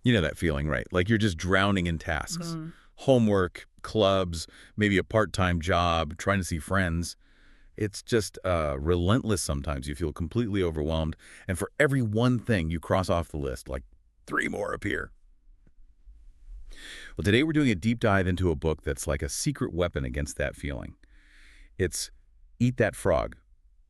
You know that feeling, right? Like you're just drowning in tasks. Mhm. Homework, clubs, maybe a part-time job, trying to see friends. It's just relentless sometimes. You feel completely overwhelmed. And for every one thing you cross off the list, like 3 more appear. Well, today we're doing a deep dive into a book that's like a secret weapon against that feeling. It's Eat That Frog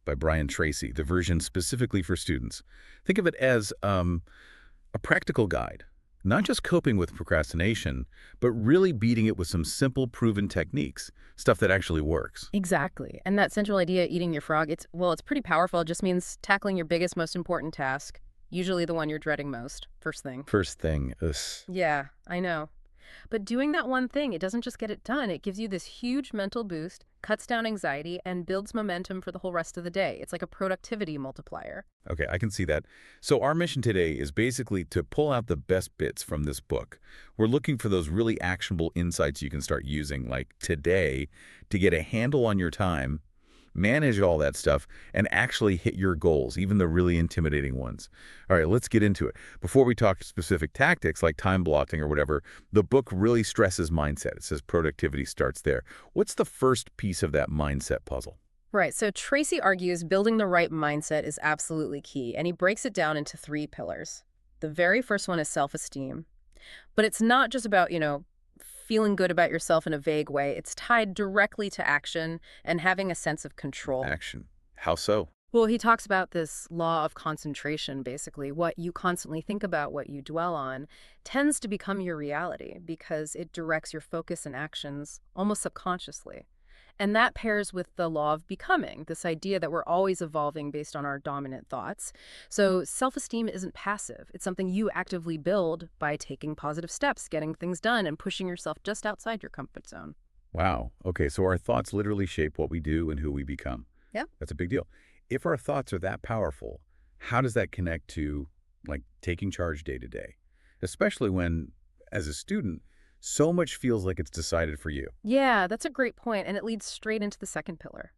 by Brian Tracy, the version specifically for students. Think of it as a practical guide, not just coping with procrastination, but really beating it with some simple, proven techniques, stuff that actually works. Exactly. And that central idea, eating your frog, it's pretty powerful. It just means tackling your biggest, most important task, usually the one you're dreading most, first thing. First thing, ugh. Yeah, I know. But doing that one thing, it doesn't just get it done. It gives you this huge mental boost, cuts down anxiety, and builds momentum for the whole rest of the day. It's like a productivity multiplier. Okay, I can see that. So our mission today is basically to pull out the best bits from this book. We're looking for those really actionable insights you can start using, like today, to get a handle on your time, manage all that stuff, and actually hit your goals, even the really intimidating ones. All right, let's get into it. Before we talk specific tactics like time blocking or whatever, the book really stresses mindset. It says productivity starts there. What's the first piece of that mindset puzzle? Right, so Tracy argues building the right mindset is absolutely key, and he breaks it down into 3 pillars. The very first one is self-esteem. But it's not just about, feeling good about yourself in a vague way. It's tied directly to action and having a sense of control. Action. How so? Well, he talks about this law of concentration, basically. What you constantly think about, what you dwell on, tends to become your reality because it directs your focus and actions almost subconsciously. And that pairs with the law of becoming, this idea that we're always evolving based on our dominant thoughts. So self-esteem isn't passive. It's something you actively build by taking positive steps, getting things done, and pushing yourself just outside your comfort zone. Wow. Okay, so our thoughts literally shape what we do and who we become. Yeah. That's a big deal. If our thoughts are that powerful, how does that connect to, like, taking charge day to day? Especially when, as a student, so much feels like it's decided for you. Yeah, that's a great point, and it leads straight into the second pillar.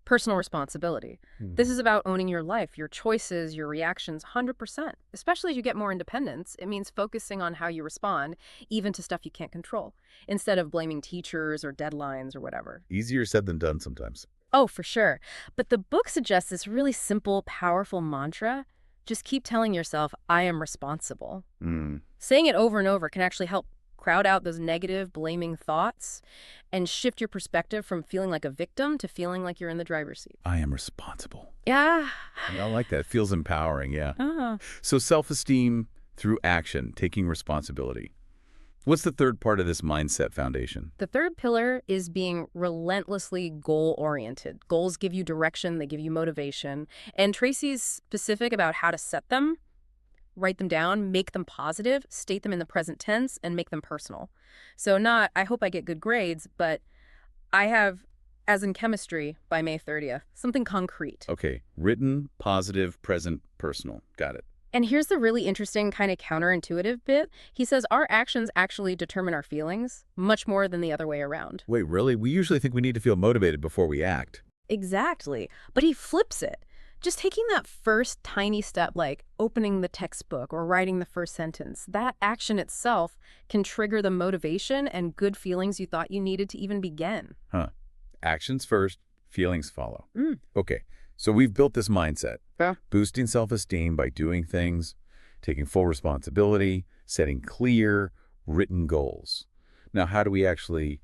Personal responsibility. This is about owning your life, your choices, your reactions, 100%. Especially as you get more independence, it means focusing on how you respond, even to stuff you can't control, instead of blaming teachers or deadlines or whatever. Easier said than done sometimes. Oh, for sure. But the book suggests this really simple, powerful mantra. Just keep telling yourself, I am responsible. Mm, Saying it over and over can actually help crowd out those negative, blaming thoughts and shift your perspective from feeling like a victim to feeling like you're in the driver's seat. I am responsible. Yeah. I like that. It feels empowering, yeah. Uh, So self-esteem through action, taking responsibility. What's the third part of this mindset foundation? the third pillar is being relentlessly goal-oriented. Goals give you direction, they give you motivation. And Tracy's specific about how to set them. Write them down, make them positive, state them in the present tense, and make them personal. So not, I hope I get good grades, but I have, as in chemistry, by May 30th, something concrete. Okay, written, positive, present, personal. Got it. And here's the really interesting kind of counterintuitive bit. He says our actions actually determine our feelings much more than the other way around. Wait, really? We usually think we need to feel motivated before we act. Exactly. But he flips it. Just taking that first tiny step, like opening the textbook or writing the first sentence, that action itself can trigger the motivation and good feelings you thought you needed to even begin. Huh. Actions first, feelings follow. Mm. Okay, so we've built this mindset. Yeah. Boosting self-esteem by doing things, taking full responsibility, setting clear, written goals. Now, how do we actually,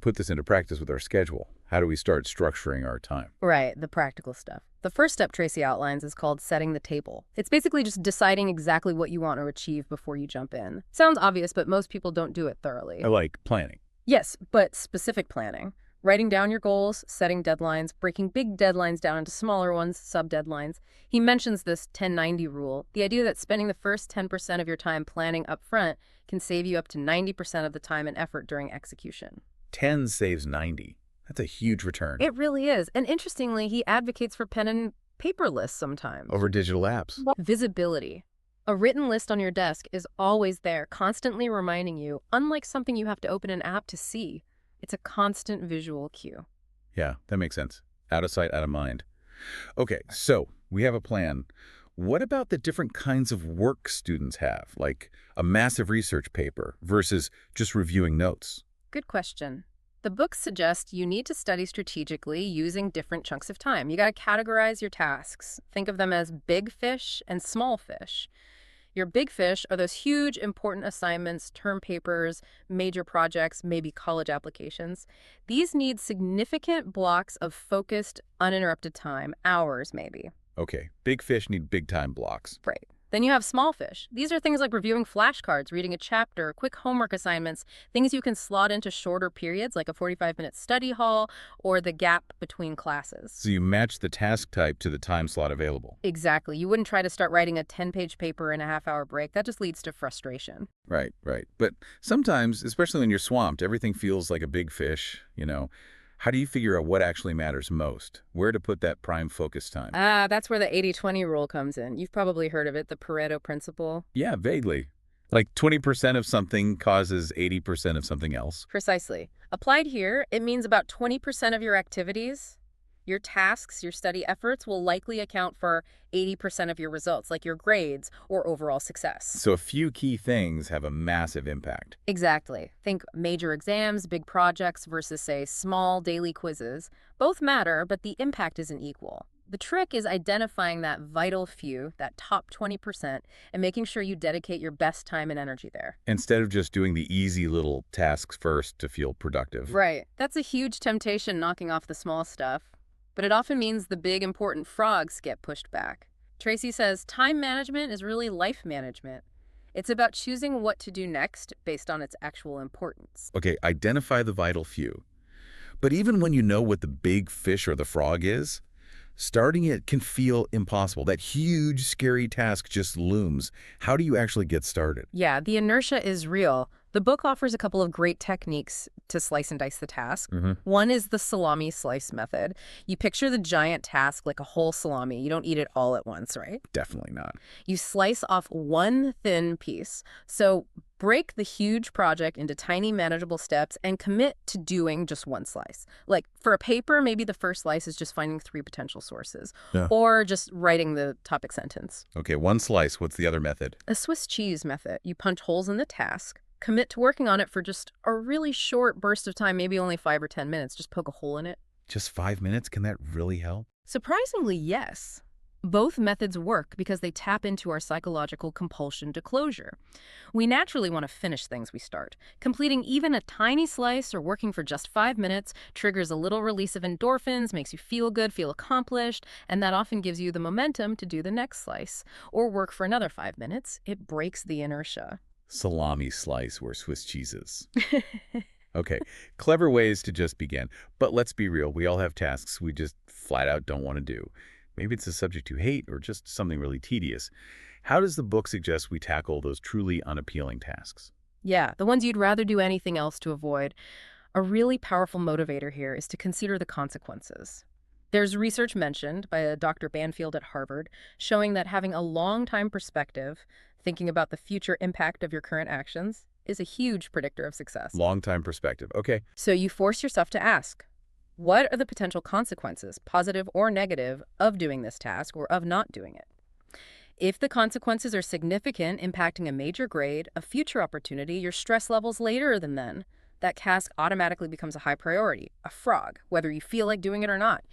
put this into practice with our schedule? How do we start structuring our time? Right, the practical stuff. The first step Tracy outlines is called setting the table. It's basically just deciding exactly what you want to achieve before you jump in. Sounds obvious, but most people don't do it thoroughly. I like planning. Yes, but specific planning. Writing down your goals, setting deadlines, breaking big deadlines down into smaller ones, sub-deadlines. He mentions this 10-90 rule, the idea that spending the first 10% of your time planning up front can save you up to 90% of the time and effort during execution. 10 saves 90. That's a huge return. It really is. And interestingly, he advocates for pen and paper lists sometimes. Over digital apps. Visibility. A written list on your desk is always there, constantly reminding you, unlike something you have to open an app to see. It's a constant visual cue. Yeah, that makes sense. Out of sight, out of mind. Okay, so we have a plan. What about the different kinds of work students have, like a massive research paper versus just reviewing notes? Good question. The book suggests you need to study strategically using different chunks of time. You got to categorize your tasks. Think of them as big fish and small fish. Your big fish are those huge, important assignments, term papers, major projects, maybe college applications. These need significant blocks of focused, uninterrupted time, hours maybe. Okay, big fish need big time blocks. Right. Then you have small fish. These are things like reviewing flashcards, reading a chapter, quick homework assignments, things you can slot into shorter periods like a 45-minute study hall or the gap between classes. So you match the task type to the time slot available. Exactly. You wouldn't try to start writing a 10-page paper in a half-hour break. That just leads to frustration. Right, right. But sometimes, especially when you're swamped, everything feels like a big fish. How do you figure out what actually matters most? Where to put that prime focus time? That's where the 80-20 rule comes in. You've probably heard of it, the Pareto principle. Yeah, vaguely. Like 20% of something causes 80% of something else. Precisely. Applied here, it means about 20% of your activities, your tasks, your study efforts will likely account for 80% of your results, like your grades or overall success. So a few key things have a massive impact. Exactly. Think major exams, big projects versus, say, small daily quizzes. Both matter, but the impact isn't equal. The trick is identifying that vital few, that top 20%, and making sure you dedicate your best time and energy there. Instead of just doing the easy little tasks first to feel productive. Right. That's a huge temptation, knocking off the small stuff. But it often means the big, important frogs get pushed back. Tracy says time management is really life management. It's about choosing what to do next based on its actual importance. Okay, identify the vital few. But even when you know what the big fish or the frog is, starting it can feel impossible. That huge, scary task just looms. How do you actually get started? Yeah, the inertia is real. The book offers a couple of great techniques to slice and dice the task. One is the salami slice method. You picture the giant task like a whole salami. You don't eat it all at once, right? Definitely not. You slice off one thin piece. So break the huge project into tiny, manageable steps and commit to doing just one slice. Like for a paper, maybe the first slice is just finding 3 potential sources, Yeah. or just writing the topic sentence. Okay, one slice. What's the other method? A Swiss cheese method. You punch holes in the task, commit to working on it for just a really short burst of time, maybe only 5 or 10 minutes. Just poke a hole in it. Just 5 minutes? Can that really help? Surprisingly, yes. Both methods work because they tap into our psychological compulsion to closure. We naturally want to finish things we start. Completing even a tiny slice or working for just 5 minutes triggers a little release of endorphins, makes you feel good, feel accomplished, and that often gives you the momentum to do the next slice or work for another 5 minutes. It breaks the inertia. Salami slice where Swiss cheese is. Okay, clever ways to just begin. But let's be real, we all have tasks we just flat out don't want to do. Maybe it's a subject you hate or just something really tedious. How does the book suggest we tackle those truly unappealing tasks? Yeah, the ones you'd rather do anything else to avoid. A really powerful motivator here is to consider the consequences. There's research mentioned by a Dr. Banfield at Harvard showing that having a long-time perspective, thinking about the future impact of your current actions, is a huge predictor of success. Long-time perspective. Okay. So you force yourself to ask, what are the potential consequences, positive or negative, of doing this task or of not doing it? If the consequences are significant, impacting a major grade, a future opportunity, your stress levels later than then, that task automatically becomes a high priority, a frog, whether you feel like doing it or not.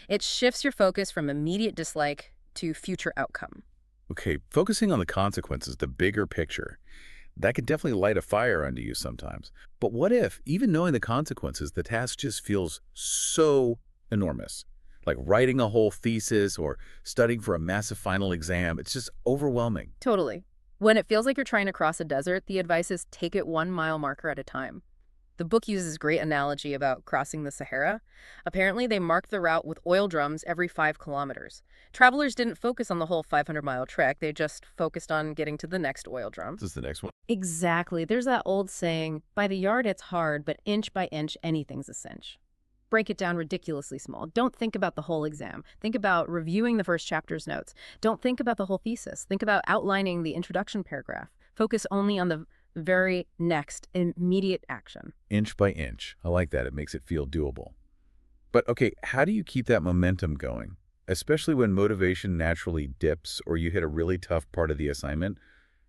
It shifts your focus from immediate dislike to future outcome. Okay, focusing on the consequences, the bigger picture, that could definitely light a fire under you sometimes. But what if, even knowing the consequences, the task just feels so enormous? Like writing a whole thesis or studying for a massive final exam, it's just overwhelming. Totally. When it feels like you're trying to cross a desert, the advice is take it 1 mile marker at a time. The book uses great analogy about crossing the Sahara. Apparently, they marked the route with oil drums every 5 kilometers. Travelers didn't focus on the whole 500-mile trek. They just focused on getting to the next oil drum. This is the next one. Exactly. There's that old saying, by the yard it's hard, but inch by inch, anything's a cinch. Break it down ridiculously small. Don't think about the whole exam. Think about reviewing the first chapter's notes. Don't think about the whole thesis. Think about outlining the introduction paragraph. Focus only on the very next immediate action. Inch by inch. I like that. It makes it feel doable. But okay, how do you keep that momentum going? Especially when motivation naturally dips or you hit a really tough part of the assignment.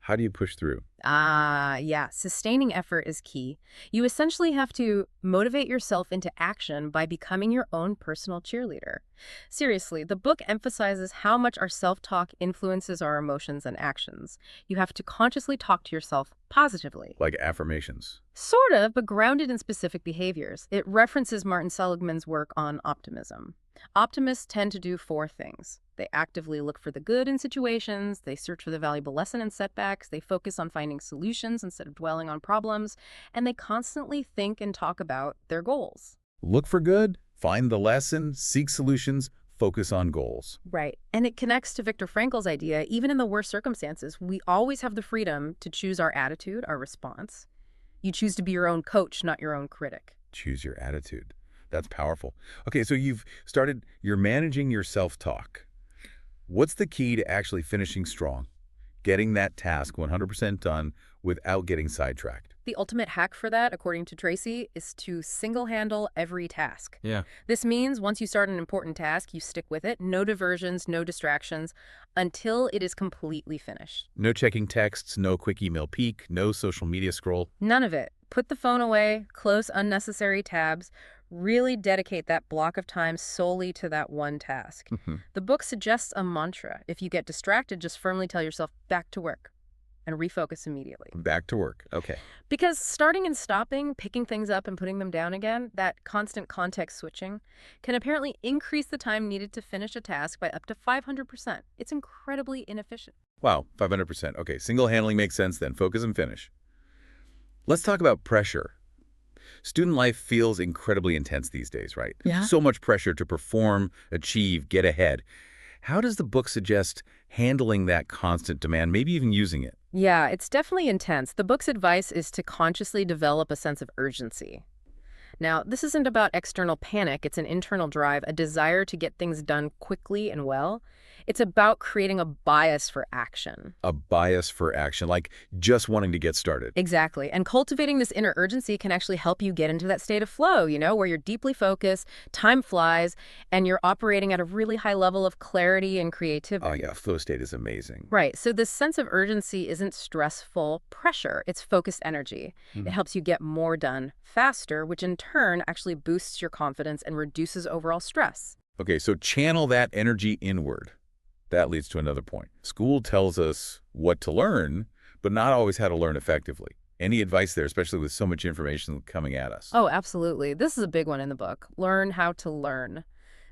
How do you push through? Yeah, sustaining effort is key. You essentially have to motivate yourself into action by becoming your own personal cheerleader. Seriously, the book emphasizes how much our self-talk influences our emotions and actions. You have to consciously talk to yourself positively. Like affirmations. Sort of, but grounded in specific behaviors. It references Martin Seligman's work on optimism. Optimists tend to do four things. They actively look for the good in situations, they search for the valuable lesson in setbacks, they focus on finding solutions instead of dwelling on problems, and they constantly think and talk about their goals. Look for good, find the lesson, seek solutions, focus on goals. Right. And it connects to Viktor Frankl's idea, even in the worst circumstances, we always have the freedom to choose our attitude, our response. You choose to be your own coach, not your own critic. Choose your attitude. That's powerful. Okay, so you're managing your self-talk. What's the key to actually finishing strong? Getting that task 100% done without getting sidetracked. The ultimate hack for that, according to Tracy, is to single-handle every task. Yeah. This means once you start an important task, you stick with it, no diversions, no distractions, until it is completely finished. No checking texts, no quick email peek, no social media scroll. None of it. Put the phone away, close unnecessary tabs, really dedicate that block of time solely to that one task. The book suggests a mantra. If you get distracted, just firmly tell yourself, back to work, and refocus immediately. Back to work. Okay. Because starting and stopping, picking things up and putting them down again, that constant context switching, can apparently increase the time needed to finish a task by up to 500%. It's incredibly inefficient. Wow, 500%. Okay, single handling makes sense then. Focus and finish. Let's talk about pressure. Student life feels incredibly intense these days, right? Yeah. So much pressure to perform, achieve, get ahead. How does the book suggest handling that constant demand, maybe even using it? Yeah, it's definitely intense. The book's advice is to consciously develop a sense of urgency. Now, this isn't about external panic, it's an internal drive, a desire to get things done quickly and well. It's about creating a bias for action. A bias for action, like just wanting to get started. Exactly. And cultivating this inner urgency can actually help you get into that state of flow, where you're deeply focused, time flies, and you're operating at a really high level of clarity and creativity. Oh yeah, flow state is amazing. Right. So this sense of urgency isn't stressful pressure. It's focused energy. It helps you get more done faster, which in turn actually boosts your confidence and reduces overall stress. Okay, so channel that energy inward. That leads to another point. School tells us what to learn, but not always how to learn effectively. Any advice there, especially with so much information coming at us? Oh, absolutely. This is a big one in the book. Learn how to learn.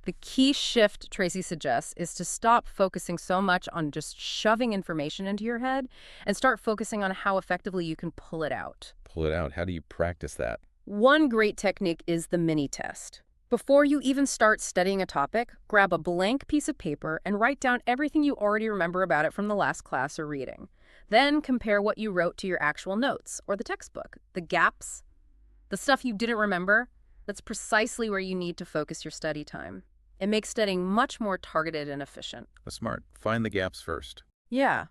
The key shift Tracy suggests is to stop focusing so much on just shoving information into your head and start focusing on how effectively you can pull it out. Pull it out. How do you practice that? One great technique is the mini test. Before you even start studying a topic, grab a blank piece of paper and write down everything you already remember about it from the last class or reading. Then compare what you wrote to your actual notes or the textbook. The gaps, the stuff you didn't remember, that's precisely where you need to focus your study time. It makes studying much more targeted and efficient. That's smart. Find the gaps first. Yeah.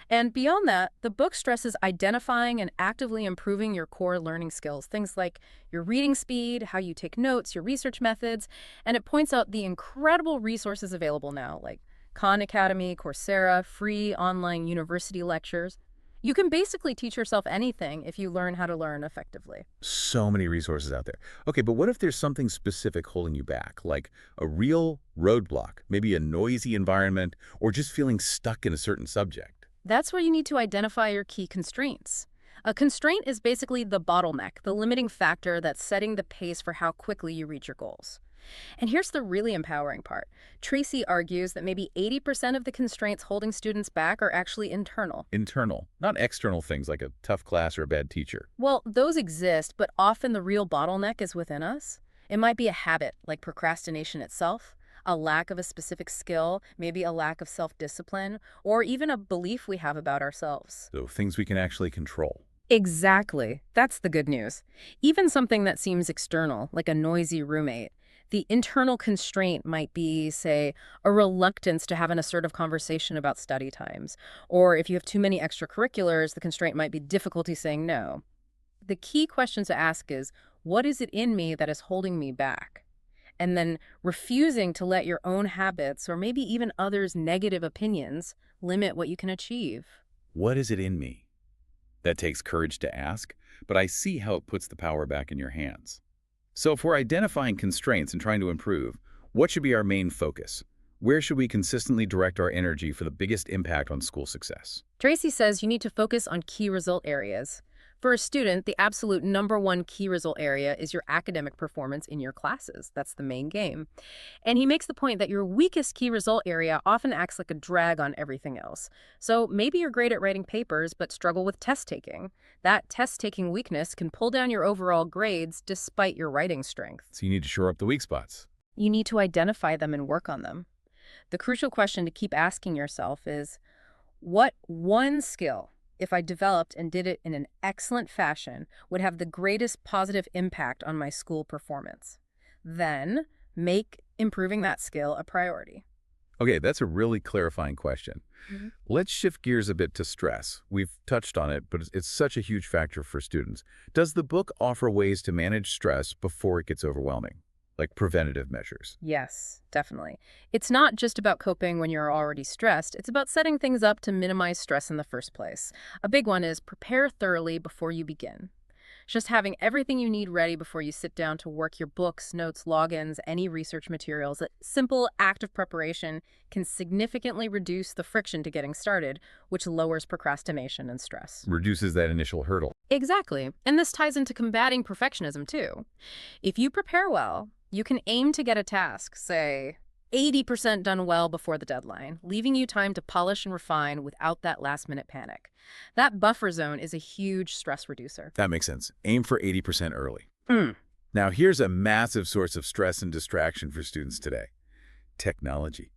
And beyond that, the book stresses identifying and actively improving your core learning skills, things like your reading speed, how you take notes, your research methods, and it points out the incredible resources available now, like Khan Academy, Coursera, free online university lectures. You can basically teach yourself anything if you learn how to learn effectively. So many resources out there. Okay, but what if there's something specific holding you back, like a real roadblock, maybe a noisy environment, or just feeling stuck in a certain subject? That's where you need to identify your key constraints. A constraint is basically the bottleneck, the limiting factor that's setting the pace for how quickly you reach your goals. And here's the really empowering part. Tracy argues that maybe 80% of the constraints holding students back are actually internal. Internal, not external things like a tough class or a bad teacher. Well, those exist, but often the real bottleneck is within us. It might be a habit, like procrastination itself, a lack of a specific skill, maybe a lack of self-discipline, or even a belief we have about ourselves. So things we can actually control. Exactly. That's the good news. Even something that seems external, like a noisy roommate, the internal constraint might be, say, a reluctance to have an assertive conversation about study times. Or if you have too many extracurriculars, the constraint might be difficulty saying no. The key question to ask is, what is it in me that is holding me back? and then refusing to let your own habits or maybe even others' negative opinions limit what you can achieve. What is it in me? That takes courage to ask, but I see how it puts the power back in your hands. So if we're identifying constraints and trying to improve, what should be our main focus? Where should we consistently direct our energy for the biggest impact on school success? Tracy says you need to focus on key result areas. For a student, the absolute #1 key result area is your academic performance in your classes. That's the main game. And he makes the point that your weakest key result area often acts like a drag on everything else. So maybe you're great at writing papers but struggle with test taking. That test taking weakness can pull down your overall grades despite your writing strength. So you need to shore up the weak spots. You need to identify them and work on them. The crucial question to keep asking yourself is, what one skill, if I developed and did it in an excellent fashion, would have the greatest positive impact on my school performance? Then make improving that skill a priority. Okay, that's a really clarifying question. Let's shift gears a bit to stress. We've touched on it, but it's such a huge factor for students. Does the book offer ways to manage stress before it gets overwhelming, like preventative measures? Yes, definitely. It's not just about coping when you're already stressed. It's about setting things up to minimize stress in the first place. A big one is prepare thoroughly before you begin. Just having everything you need ready before you sit down to work your books, notes, logins, any research materials. A simple act of preparation can significantly reduce the friction to getting started, which lowers procrastination and stress. Reduces that initial hurdle. Exactly. And this ties into combating perfectionism too. If you prepare well, you can aim to get a task, say, 80% done well before the deadline, leaving you time to polish and refine without that last-minute panic. That buffer zone is a huge stress reducer. That makes sense. Aim for 80% early. Now, here's a massive source of stress and distraction for students today. Technology.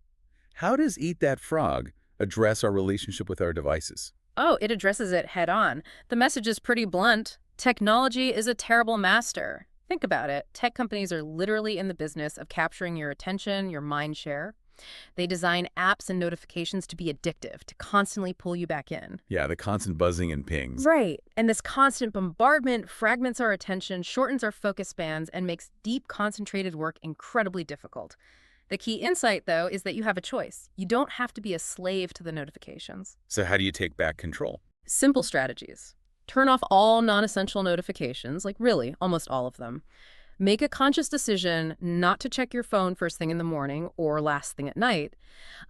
How does Eat That Frog address our relationship with our devices? Oh, it addresses it head on. The message is pretty blunt. Technology is a terrible master. Think about it. Tech companies are literally in the business of capturing your attention, your mind share. They design apps and notifications to be addictive, to constantly pull you back in. Yeah, the constant buzzing and pings. Right. And this constant bombardment fragments our attention, shortens our focus spans, and makes deep, concentrated work incredibly difficult. The key insight, though, is that you have a choice. You don't have to be a slave to the notifications. So how do you take back control? Simple strategies. Turn off all non-essential notifications, like really, almost all of them. Make a conscious decision not to check your phone first thing in the morning or last thing at night.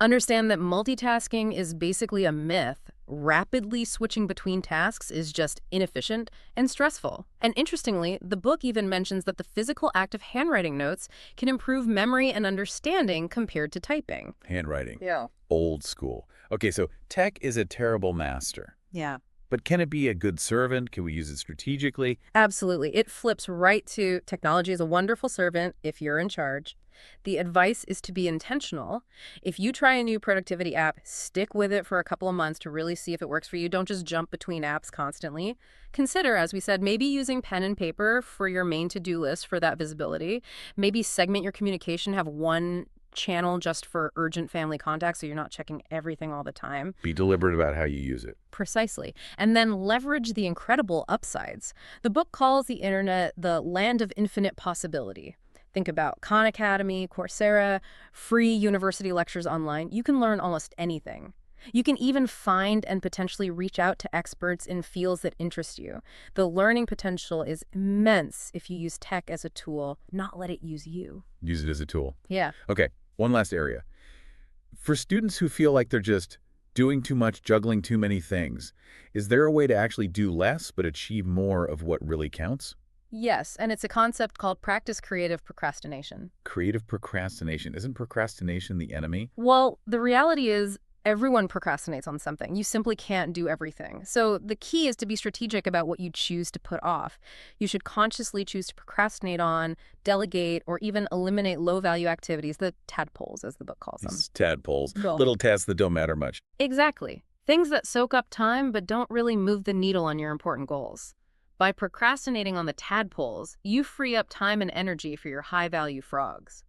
Understand that multitasking is basically a myth. Rapidly switching between tasks is just inefficient and stressful. And interestingly, the book even mentions that the physical act of handwriting notes can improve memory and understanding compared to typing. Handwriting. Yeah. Old school. Okay, so tech is a terrible master. Yeah. But can it be a good servant? Can we use it strategically? Absolutely. It flips right to technology is a wonderful servant if you're in charge. The advice is to be intentional. If you try a new productivity app, stick with it for a couple of months to really see if it works for you. Don't just jump between apps constantly. Consider, as we said, maybe using pen and paper for your main to-do list for that visibility. Maybe segment your communication, have one channel just for urgent family contacts so you're not checking everything all the time. Be deliberate about how you use it. Precisely. And then leverage the incredible upsides. The book calls the internet the land of infinite possibility. Think about Khan Academy, Coursera, free university lectures online. You can learn almost anything. You can even find and potentially reach out to experts in fields that interest you. The learning potential is immense if you use tech as a tool, not let it use you. Use it as a tool. Yeah. Okay, one last area. For students who feel like they're just doing too much, juggling too many things, is there a way to actually do less but achieve more of what really counts? Yes, and it's a concept called practice creative procrastination. Creative procrastination. Isn't procrastination the enemy? Well, the reality is everyone procrastinates on something. You simply can't do everything. So the key is to be strategic about what you choose to put off. You should consciously choose to procrastinate on, delegate, or even eliminate low-value activities, the tadpoles, as the book calls them. These tadpoles. Cool. Little tasks that don't matter much. Exactly. Things that soak up time but don't really move the needle on your important goals. By procrastinating on the tadpoles, you free up time and energy for your high-value frogs.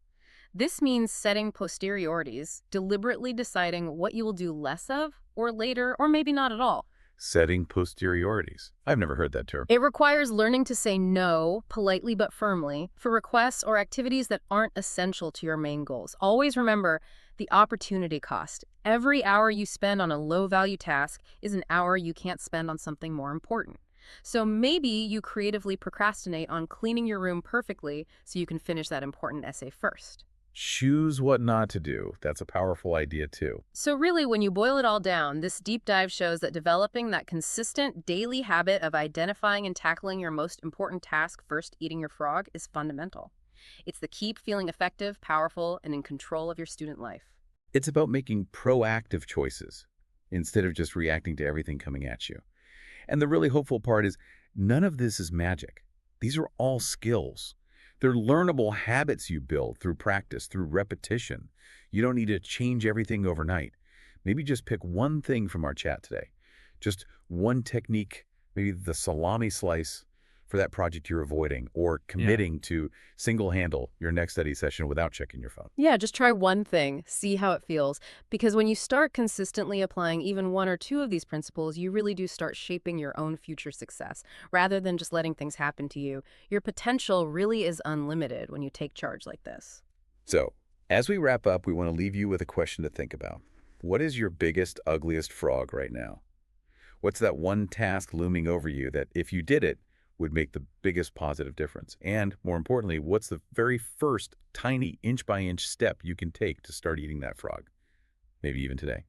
This means setting posteriorities, deliberately deciding what you will do less of, or later, or maybe not at all. Setting posteriorities. I've never heard that term. It requires learning to say no, politely but firmly, for requests or activities that aren't essential to your main goals. Always remember the opportunity cost. Every hour you spend on a low-value task is an hour you can't spend on something more important. So maybe you creatively procrastinate on cleaning your room perfectly so you can finish that important essay first. Choose what not to do. That's a powerful idea, too. So really, when you boil it all down, this deep dive shows that developing that consistent daily habit of identifying and tackling your most important task first, eating your frog, is fundamental. It's the key to feeling effective, powerful, and in control of your student life. It's about making proactive choices instead of just reacting to everything coming at you. And the really hopeful part is none of this is magic. These are all skills. They're learnable habits you build through practice, through repetition. You don't need to change everything overnight. Maybe just pick one thing from our chat today. Just one technique, maybe the salami slice for that project you're avoiding, or committing to single-handle your next study session without checking your phone. Yeah, just try one thing, see how it feels. Because when you start consistently applying even one or two of these principles, you really do start shaping your own future success. Rather than just letting things happen to you, your potential really is unlimited when you take charge like this. So, as we wrap up, we want to leave you with a question to think about. What is your biggest, ugliest frog right now? What's that one task looming over you that, if you did it, would make the biggest positive difference? And more importantly, what's the very first tiny inch-by-inch step you can take to start eating that frog? Maybe even today.